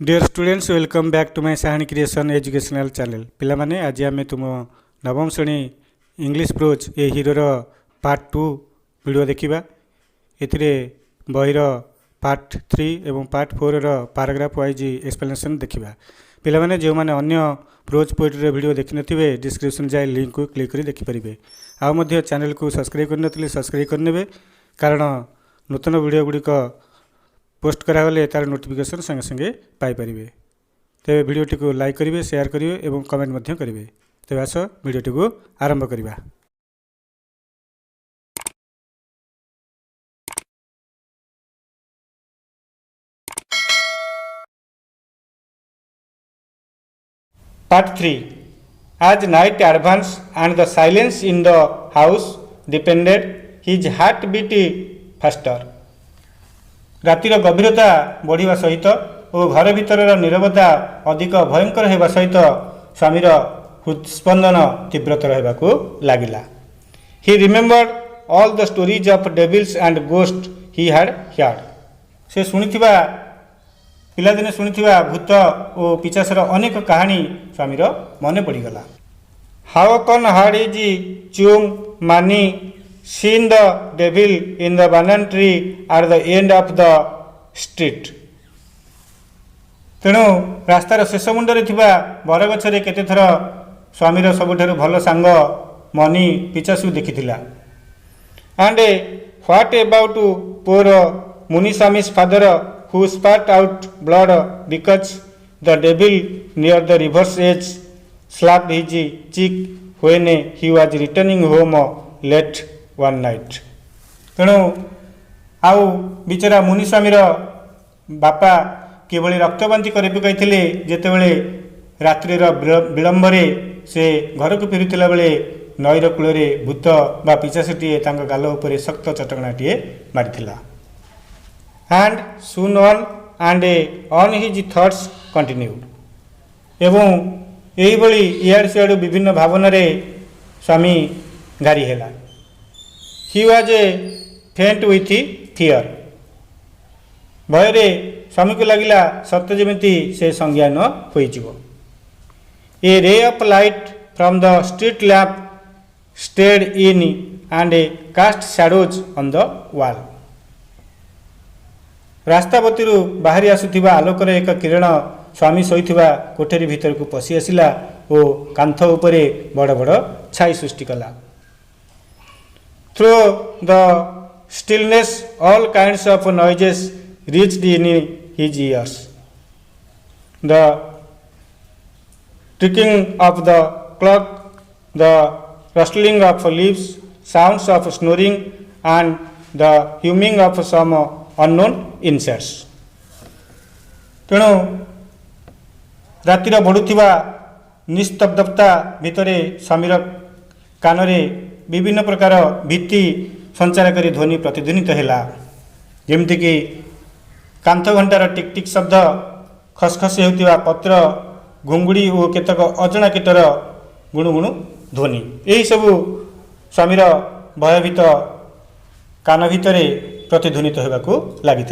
Dear students welcome back to my Sahni creation educational channel पिला माने आज आम तुम नवम श्रेणी इंग्लिश प्रोज ए हीरोर पार्ट 2 वीडियो देखा ए बहीर पार्ट 3 एवं पार्ट 4 रो पैराग्राफ वाइज एक्सप्लेनेशन देखा पिला माने जो माने अन्य प्रोज पोएट्री वीडियो देखि नथिबे डिस्क्रिप्शन जाए लिंक को क्लिक करी देखि परिबे आ मध्य चैनल को सब्सक्राइब करनथिले सब्सक्राइब करनेबे कारण नूतन वीडियो गुड़िक पोस्ट करागले तार नोटिफिकेशन संगे संगे पाइपर तेरे वीडियोटी को लाइक करेंगे शेयर करेंगे और कमेंट करेंगे तेज आस वीडियोटी को आरंभ करवा। Part 3 As night advanced and the silence in the house depended, his heart beat faster. रातिर गभीरता बढ़िया सहित और घर भीतर नीरवता अधिक भयंकर होगा सहित स्वामीर हृदस्पंदन तीव्रतर होगा लगिला। He remembered all the stories of devils and ghost he had heard. से शुणिथिबा पिलादिने शुणिथिबा भूत और पिचासर अनेक कहानी स्वामीर मने पड़ीगला। हाउ कन हार्ड इज चुंग मानी seen the devil in the banana tree at the end of the street. तेणु रास्तार शेष मुंडे बरगछरे केते थर स्वामीर सबुठारु भल सांग money पिचासु देखिथिला। And what about poor Munisami's father who spat out blood because the devil near the river's edge slapped his cheek when he was returning home late one night. तेणु आउ बिचरा मुनिस्वामीर बापा किभली रक्तबांती कर पकाई जितेबले रात्रि विलंब से घर को फेरुला बेले नईर कूल भूत बा पिचासीटे गाल उपर शक्त चटकणाटे मारिथिला। And soon on his thoughts continued एवं यही इआड़ सिआड़ विभिन्न भावन स्वामी घारी है। He was faint with fear. भୟରେ स्वामी को लगिला सत्य जमिति से संज्ञान होइजिवो। A ray of light from the street lamp stayed in and cast shadows on the wall. रास्ता बतीरु बाहरी आसुथिबा आलोकर एक किरण स्वामी सोइथिबा कोठरी भीतर को पसी आसिला ओ कांथ उपरे बड़ बड़ छाई सृष्टि कला। Through the stillness, all kinds of noises reached in his ears. The ticking of the clock, the rustling of leaves, sounds of snoring, and the humming of some unknown insects. तेणु रातिर बढ़ुथिबा निस्तब्धता भितरे स्वामीर कानरे विभिन्न प्रकार भीति संचारकारी ध्वनि प्रतिध्वनित है जमीक कांथ घंटार टिक टिक शब्द खसखस होता पत्र घुंगुड़ी और केतक अजणा कीटर गुणुगुणु ध्वनि यही सबू स्वामीर भयभीत कान भितर प्रतिध्वनित होगा लगी।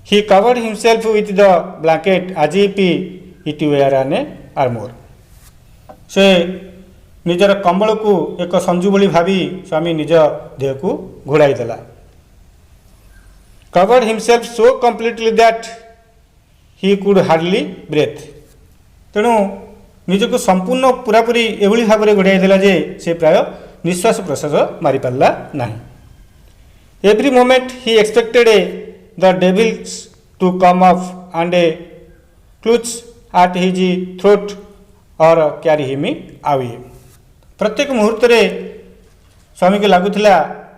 He covered himself with the blanket as if it were an armour. से निजर कंबल को एक संजु भली भावी स्वामी निज देह को घोड़ाई देला। Covered himself so completely that he could hardly breathe. तेणु निजक संपूर्ण पूरापूरी एभली भाव में घोड़ाई देला जे से प्राय निश्वास प्रश्वास मारी पारला नहीं। Every moment he expected the devils to come up and clutch at his throat or carry him away. प्रत्येक मुहूर्त स्वामी को लगुला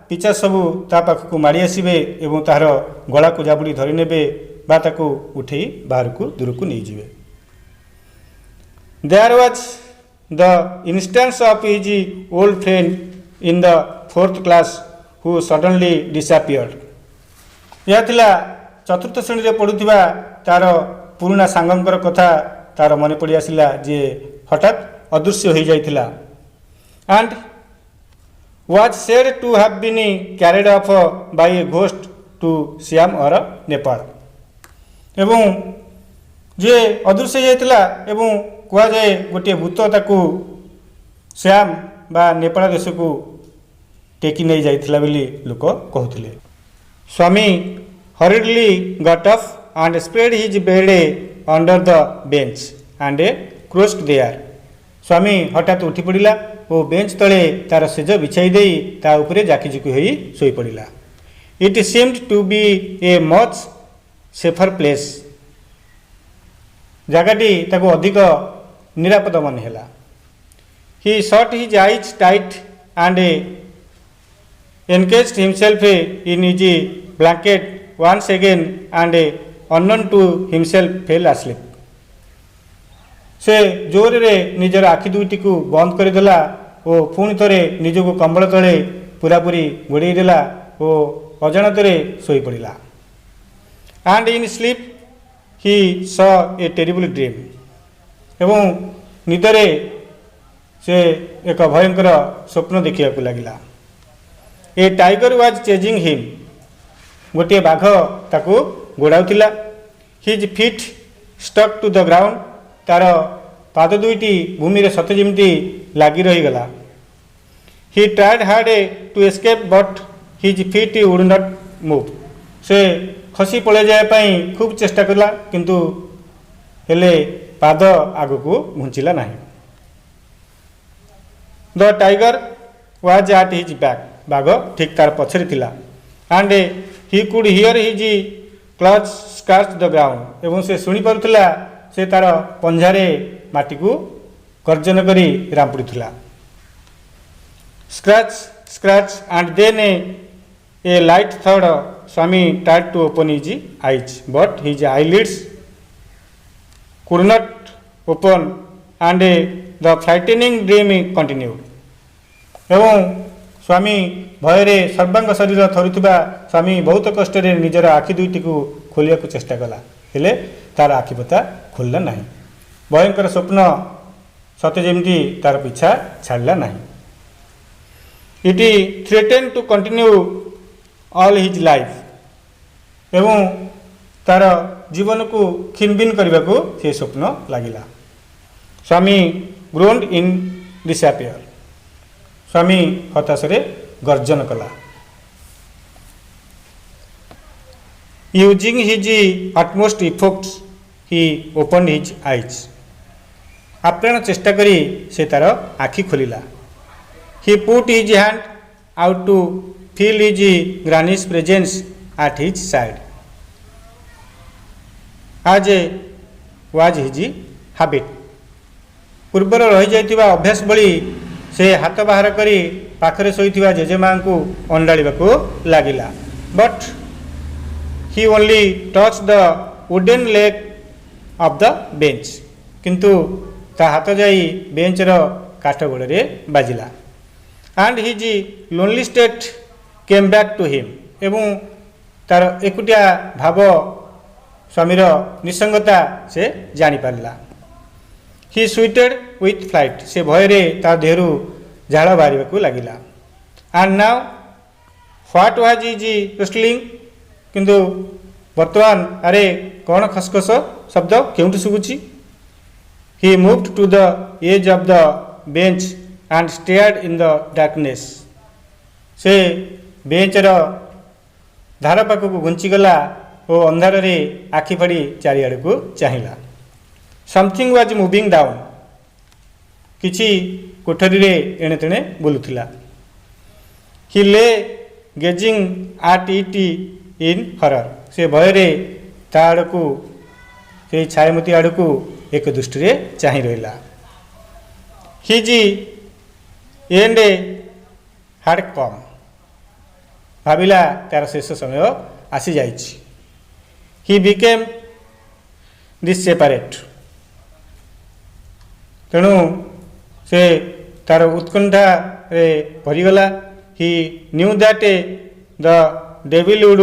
पिचा सबू ता पाखक माड़ी आसबे और तार गला को जाबुड़ी धरी नेबे बा ताकू उठे बाहर को दूर को नहीं जाए। There was the instance of his old friend in the 4th class who suddenly disappeared. यह थिला 4th श्रेणी रे पढ़ुथिबा तार पुराना सांगंकर कथा तार मन पड़ी आसिला जे हठात अदृश्य हो जाइथिला। And was said to have been carried off by a ghost to Siam or Nepal. एवं जे अदृश्य जाइतिला एवं कुआ जाए गोटे भूत ताकू श्याम बा नेपाल देश को टेकी नहीं जाइतिला बोली लोक कहते। Swami hurriedly got up and spread his bed under the bench and crossed there. स्वामी हठात उठी पड़ा और बेंच तले तार सेज बिछाई दे ता उपरे जाकीजुकी होई सोई पड़ा। It seemed to be a much safer place. जगटी ताको अधिक निरापद मन हैला। He shut his eyes tight and encased himself in his blanket once again and unknown to himself fell asleep. से जोर रे निजर आखि दुईटी को बंद करदेला और पुणी थरे निजको कंबल तले पूरापूरी घोड़े देला और अजाणत शोई पड़ा। And in sleep he saw a terrible dream. एवं निदरे से एक भयंकर स्वप्न देखा लगिला। A tiger was chasing him. गोटे बाघ ताकू गोड़ाउला। His feet stuck to the ground. तार पाद दुईटी भूमि रे सत जेमती लागी रहीगला। He tried hard to escape but his feet would not move. से खसी पड़े जाए खूब चेष्टा कला किंतु हेले पाद आग को घुंचला नहीं। The tiger was at his back. बाघ ठीक तार पछरे थिला। And he could hear his clutch scratch the ground. एवं से शुणी पारुथिला से तार पंजारे माटी को गर्जन करी रांपुड़ीला। Scratch scratch and then a light थर्ड। Swami tried to open his eyes but his eyelids could not open and the frightening dream continued. एवं स्वामी भୟରେ सर्वांग शरीर थरुवा स्वामी बहुत कष्ट निजर आखि दुईटी को खोलिया को चेष्टा कला हेले तार आखिपता खोलला नहीं। भयंकर स्वप्न सते जेमती तार पीछा छाड़ला नहीं। It threaten to continue all his life. एवं तार जीवन को खिनबिन करने को से स्वप्न लगिला। स्वामी ग्रोन्ड इन डिसअपियर। स्वामी हताशरे गर्जन कला। Using his utmost efforts he open his eyes. आप्राण चेष्टा करी से तार आखि खोलिला। He put his hand out to feel his granny's presence at his side as was his habit. पूर्वर रही जाइतिबा अभ्यास बली से हाथ बाहर करी पाखरे शोइथिबा जेजेमा को अंडाळिबा को लागिला। But he only touch the wooden leg of the bench. किंतु ता हाथ जाई बेंच रो काठ गोड़े बाजिला। And his lonely state came back to him. एवं तार एकुटिया भाव स्वामीर निसंगता से जानी पारला। He sweated with fright. से भयरे तार देहरु झाड़ बाहर को लगिला। And now what was is rustling. किंतु वर्तमान अरे कौन खसखस शब्द क्योंठु शुभुची। He moved to the age of the bench and stared in the darkness. से बेंचर धार पाख को घुंचीगला और अंधार रे आखि फाड़ी चारिआड़ को चाहिला। Something was moving down. किछि कोठरी रे एणे तेणे बुलुथिला। He lay gazing at it in horror. से भयरे ता आड़ को से छायामती आड़ को एक दृष्टि रे चाहि रहिला। His end had come. भाविला तार शेष समय आसी जाइछि। He became desperate. तेणु से तार उत्कंठा रे भरीगला। He knew that the devil would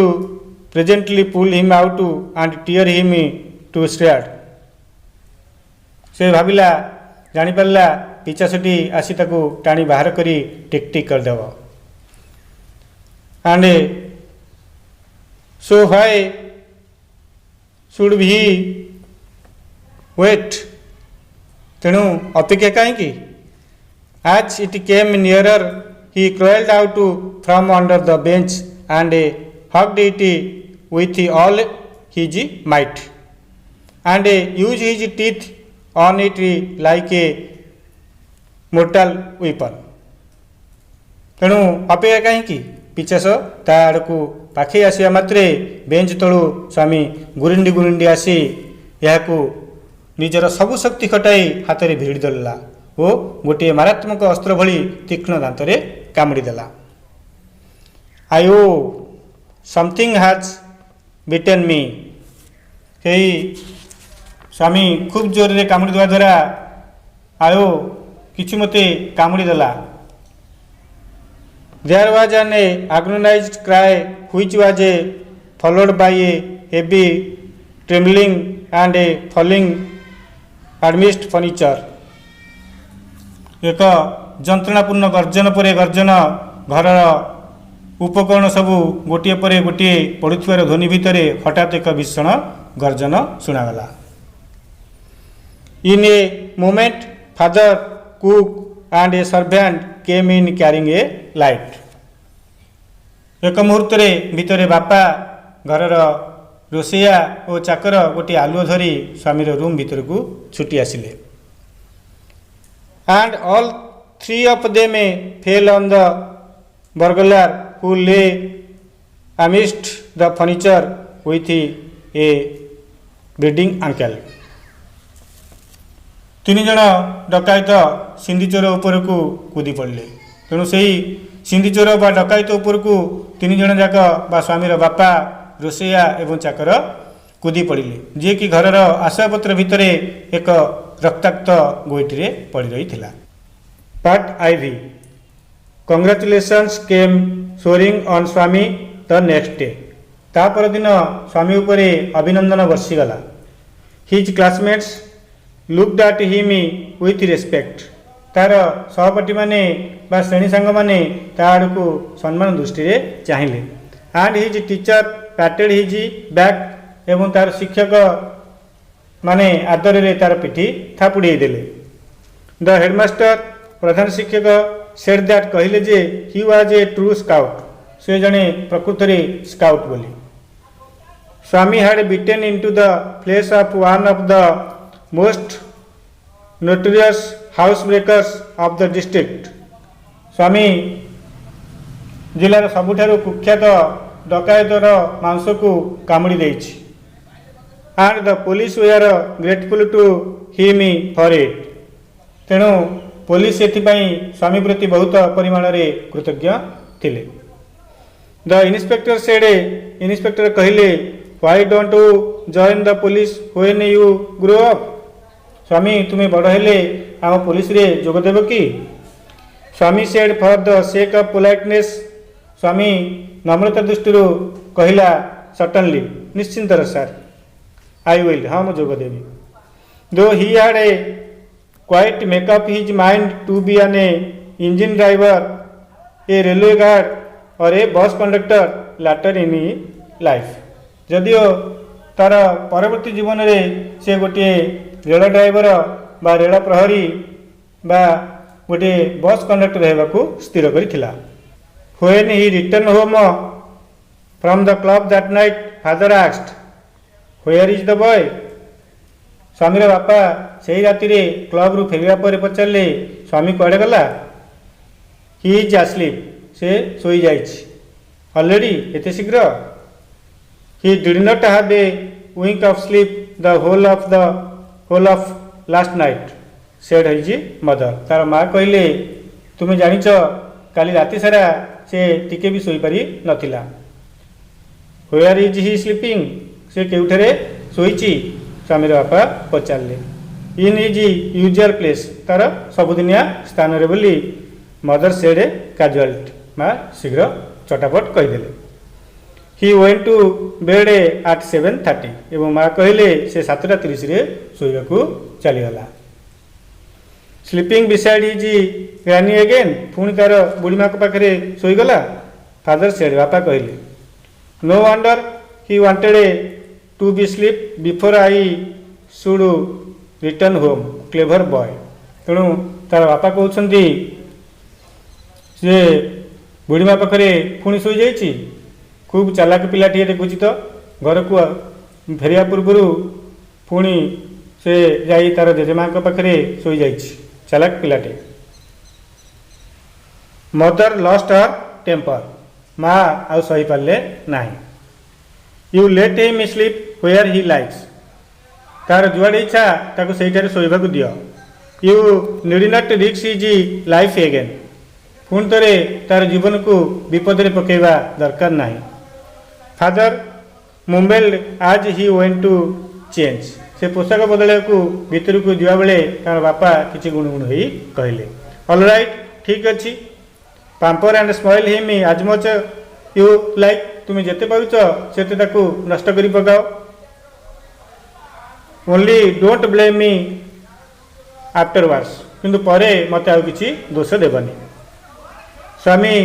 presently pull him out and tear him to shreds. से भाविला जानी पारला पिचासटी आसी ताकू टाणी बाहर करी टिक टिक करदेव। And so why should he wait तेणु अपेक्षा कहीं as it came nearer he crawled out from under the bench and hugged it with all his might and use his teeth on it like a mortal weapon तेणु अपेक्षा कहीं पिचास ता आड़ को पाखे आसा मात्रे बेंच तलू स्वामी गुरुंडी गुरुंडी आसी यह निजर सबु शक्ति खटाई हाथ में भिड़ी देला और गोटे मारात्मक अस्त्र भली तीक्ष्ण दांत कामुड़ीदेला। आयो समथिंग हैज बिटेन मी कही स्वामी खूब जोर रे कामुड़ी देवा द्वारा आयो किछि मते कामुड़ीदेला। There was an agonized cry which was followed by a heavy trembling and a falling amidst furniture. एक जंत्रणापूर्ण गर्जन पर गर्जन घर उपकरण सबू गोटे पर गोटे पड़ुथिबार ध्वनि भितर हठात एक भीषण गर्जन शुणागला। In a moment father cook and a servant came in carrying a light. एक मुहूर्त भितर बापा घरर रोसैया और चाकर गोटे आलुओ धरी स्वामीर रूम भीतर को छुटी आसिले। And all three of them fell on the burglar who lay amidst the furniture with a bleeding ankle. तीन जन डकायत सिंधीचोर उपर को कूदी पड़े तेणु से सिंधीचोर बा डकायत उपर को तीन जन जाक बा स्वामीर बापा रोसैया एवं चाकर कूदी पड़े जी कि घरर आशापत्र भितर एक रक्ताक्त गोईटी पड़ रही थिला। Part IV congratulations came showering on Swami the next day. ता पर दिन स्वामी उपरे अभिनंदन वर्षीगला। His classmates looked at him with respect. तार सहपाठी माने बा श्रेणी सांग माने ता आड़ को सम्मान दृष्टि चाहिए। And his teacher पैटेड his back एवं तार शिक्षक माने आदर रे तार पिठी थापुड़ी देले। द हेडमास्टर प्रधान शिक्षक सेड दैट कहले जे he was a true scout. से जने प्रकृत रे स्काउट बोली। Swami had bitten into the flesh of one of the most notorious house breakers of the district. Swami जिलार सबुठारु कुख्यात डकायतर मांस को कामुड़ी देछि। And the police were grateful to him for it. तेणु पुलिस एथिपाई स्वामी प्रति बहुत परिमाण रे कृतज्ञ थिले। द इन्स्पेक्टर सेड इन्स्पेक्टर कहले why don't you join the police when you grow up. Swami तुम्हें बड़ हेले आम पुलिस रे जोग देब कि। Swami said for the sake of politeness. Swami नम्रता दृष्टि कहला सर्टनली निश्चिंतर सर आई विल हाँ मुझे जोग देवी। Though he had a quite make up his mind to be an engine driver a railway guard or a bus conductor later in life. जदिओ तार परवर्ती जीवन में से गोटे रेल ड्राइवर बा रेल प्रहरी बा गोटे बस कंडक्टर होगा स्थिर करिथिला। When he return home from the club that night father asked where is the boy. स्वामीर बापा से ही राति क्लब रु फेरिया पर पचारे स्वामी कुआड़े गला। ही इज आस्लीप से सोई जाइछि ऑलरेडी एते शीघ्र। He did not have a wink of sleep the whole of last night said his mother. तार माँ कहले तुम्हें जानिच काली राति सारा से टिके भी सोई पारि नथिला। व्हेयर इज ही स्लीपिंग से केउठरे सोईची स्वामीर बापा पचारे। इन इज यूजुअल प्लेस तार सबुदिनिया स्थान रे बोली मदर सेड कैजुअलिटी माँ शीघ्र चटापट कहीदेले। He went to bed at 7:30 एवं माँ कहले से 7:30 रे सोइबाकू चलीगला। Sleeping beside his granny again पुणी तार बुढ़ी माँ पाखे सोईगला। फादर सेड बापा कहले no wonder he wanted to be sleep before I should return home clever boy. तेणु तार बापा कहते जे बुढ़ी माँ पाखे पुणी शोई जाइए खूब चालाक पिलाटे देखुची तो घर को फेरिया पूर्वर पुणी से जाई तार जेजेमा पाखे शोई जाइए चालाक पिलाटे। मदर लॉस्ट हर टेम्पर माँ आउ सही पारे ना। You let him sleep where he likes तार जुआड़े इच्छा ताको सेठारे शोइबाकु दियो। You need not risk his life again पुणी थे तार जीवन को विपद में पकेवा दरकार ना। फादर मुंबेल आज ही वेंट टू चेंज से पोशाक बदल को भीतर को जावा बेले तार बापा किसी गुणगुण हो कहले ऑलराइट ठीक अच्छी pamper and spoil him as much you like तुम्हें जिते पारुच से नष्ट कर पकाओ। Only don't blame me afterwards किंतु परे मत आउ किसी दोष देवनी। Swami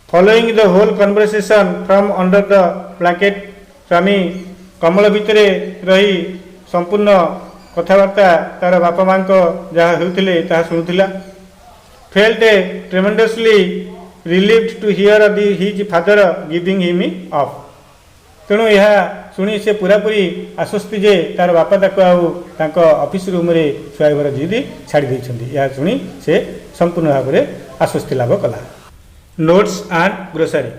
following the whole conversation from under the blanket Swami कमल भितर रही संपूर्ण कथबार्ता तार बापा माँ जहाँ होते शुणुला। Felt tremendously relieved to hear his father giving him up तेणु यह शुणी से पूरापूरी आश्वस्ति जे तार बापा ताको ऑफिस रूम रे शुआइबार जिद छाड़ी देइछन्ती। यह शुणी से संपूर्ण भाव में आश्वस्ति लाभ कला। Notes and glossary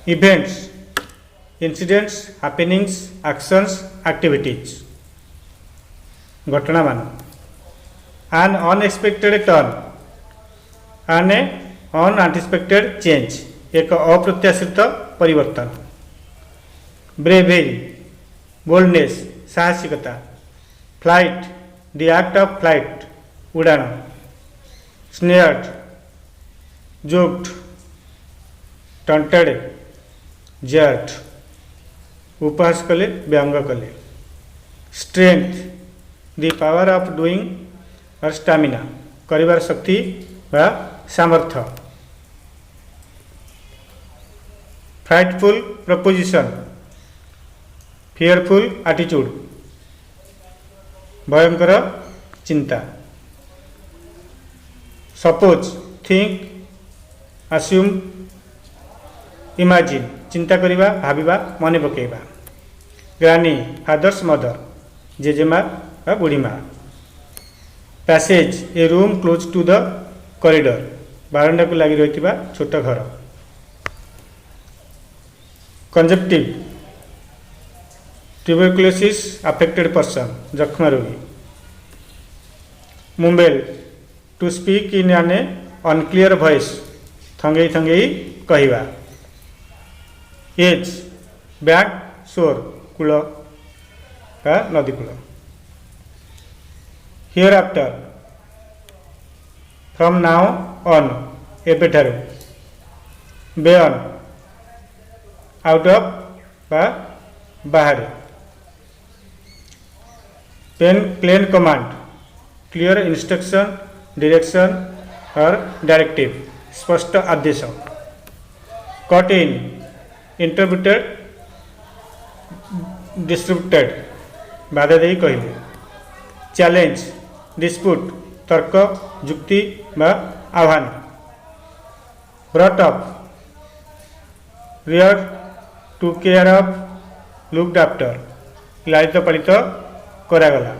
events incidents happenings actions activities घटना मान an unexpected turn an unanticipated change एक अप्रत्याशित परिवर्तन। ब्रेवेरी बोल्डनेस साहसिकता। Flight the act of flight उड़ान। स्नेयर्ड जोक्ड टंटेड जर्ड उपहास कले व्यंग कले। Strength the power of doing or stamina करिवार शक्ति व सामर्थ्य। फ्राइटफुल प्रपोजिशन फियरफुल एटीट्यूड भयंकर चिंता। सपोज थिंक अस्यूम इमेजिन चिंता करिबा भाबिबा मने पकेबा। ग्रानी फादर्स मदर जेजेमा व बुढ़ी माँ। Passage a room close to the corridor बारंडा को लगी रही छोट घर। कंजप्टिव ट्यूबरकुलोसिस अफेक्टेड पर्सन जख्म रोगी। Mumble to speak in an unclear voice थंगई थंगई कहवा। एज बैक शोर कूल का नदी कूल। Hereafter from now on एबेठारु। बेयन आउट ऑफ बा बाहर। Plain command clear instruction direction or directive स्पष्ट आदेश। कट इन इंटरप्रिटेड डिस्ट्रीब्यूटेड बाधा दे कहले। चैलेंज डिस्प्यूट तर्क जुक्ति बा आह्वान। Brought up rear to care of looked after लालित पालित करागला।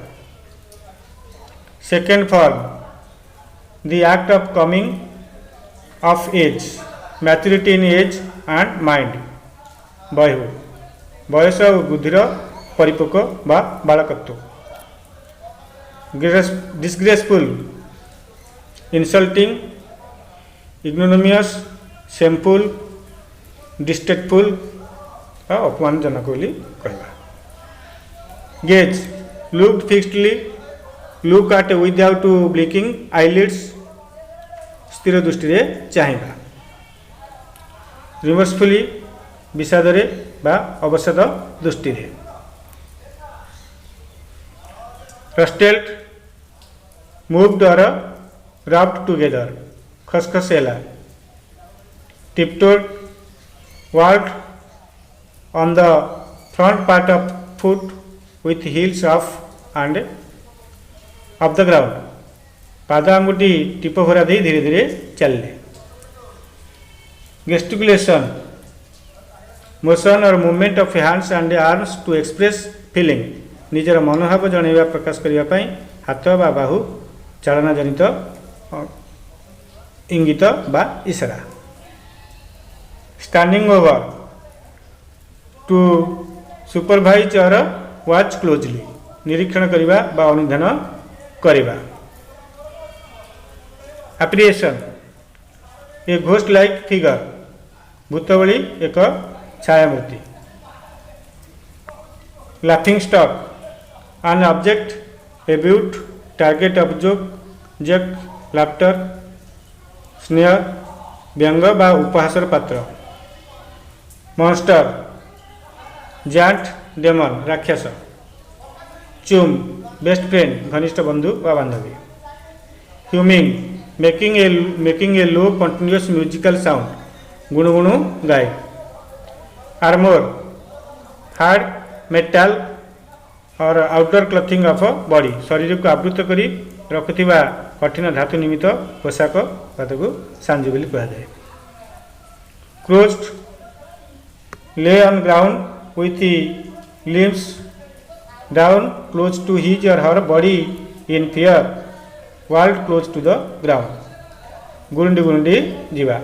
Second form the act of coming of age maturity in age and mind. Boyhood बयस और बुद्धिर परिपक्व बा बालकत्व। Disgraceful insulting ignominious shameful distasteful अपमानजनक बोली कहला। Gaze looked fixedly look at without blinking eyelids स्थिर दृष्टि रे चाहिबा। रिमोर्सफुली विषाद रे बा अवसाद दृष्टि रे। Rustled moved or rubbed together खसखसेला। Tiptoed walked on the front part of foot with heels off and off the ground. पाद आंगुठी टीप भरा दे धीरे धीरे चलले. Gesticulation, motion or movement of hands and arms to express feeling. निजर मनोभाव जनइबा प्रकाश करिया पई हाथ बा बाहु चालना जनित इंगित बा इशारा. Standing over, to supervise or watch closely. निरीक्षण करिबा बा अनुध्यान करिबा. Apparition, a ghost like figure. भूत भली एक छायामूर्ति. Laughing stock, an object about target of joke, laughter, sneer, व्यंग बा उपहासर पात्र. Monster, giant, demon, राक्षस. Chum, best friend, घनिष्ठ बंधु व बांधवी. Humming, making a low continuous musical sound, गुणगुणु गाय. Armor, hard metal or outer clothing of body, शरीर को आवृत करी रखुथिबा कठिन धातु निमित्त पोशाक को सांजु बोली कहा जाए. Crouched, lay on ground with the limbs down close to his or her body in fear, walled close to the ground. गुरुंडी जीवा.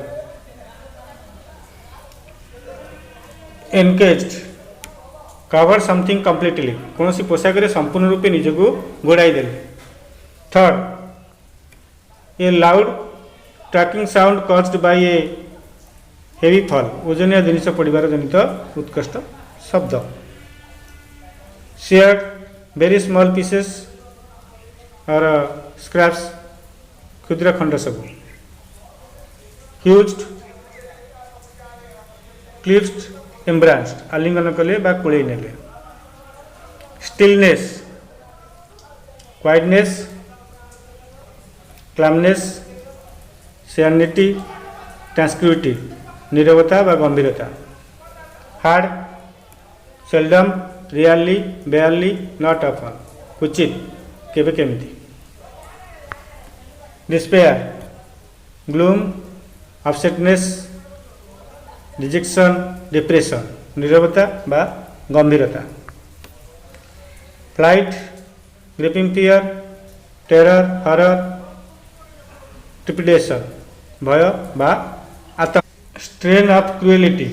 Encaged, cover something completely, कौन सी पोशाक संपूर्ण रूपे निजको घोड़ाई देले. Third, a loud tracking sound caused by a heavy fall, ओजनिया जिनिस पड़िबार जनित उत्कृष्ट शब्द. Shared, very small pieces और scraps, क्षुद्र खंड सब. Huged, clipped, embraced, आलिंगन कले बा कुले नेले. Stillness, quietness, calmness, serenity, tranquility, नीरवता व गंभीरता. Hardly, seldom, rarely, barely, not often, क्वचित, केबे केमिति. Despair, gloom, upsetness, dejection, depression, नीरवता व गंभीरता. Fright, gripping fear, terror, horror, trepidation, भय व आतंक. Strain of cruelty,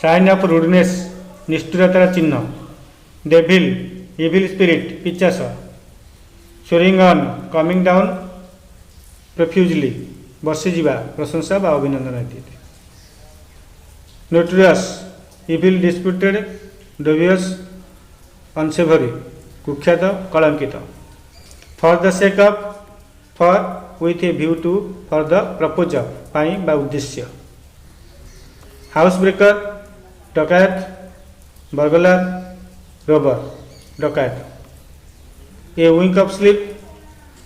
sign of rudeness, निष्ठुरतार चिन्ह. डेभिल, इविल स्पिरिट, पिचास. Showering on, coming down profusely, बसीजा, प्रशंसा बा अभिनंदन इत्यादि. Notorious, evil, disputed, dubious, unsavoury, कुख्यात, कलंकित. For the sake of, for with a view to, for the propose of, पाई बा उद्देश्य. हाउस ब्रेकर, डकायत, बर्गलार, रोबर, डकायत. A wink of sleep,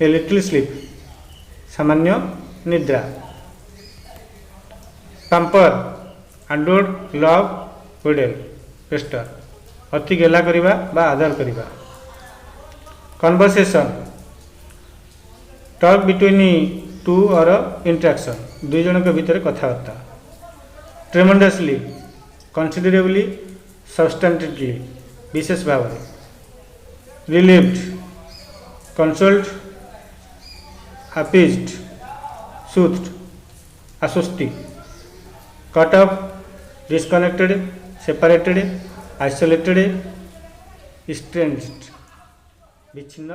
a little sleep, सामान्य निद्रा. Pamper, adored, love, huddle, pester, अति गेला करिबा बा आदर करिबा. Conversation, talk between two or interaction, दुई जन के भीतर कथबार्ता. ट्रेमेंडसली, कन्सिडरेबली, सबस्टेंटिवली, विशेष भाव. रिलीव्ड, कंसोल्ड, अपीज्ड, सूथ्ड, आश्वस्ति. Cut off, disconnected, separated, isolated, estranged, विच्छिन्न.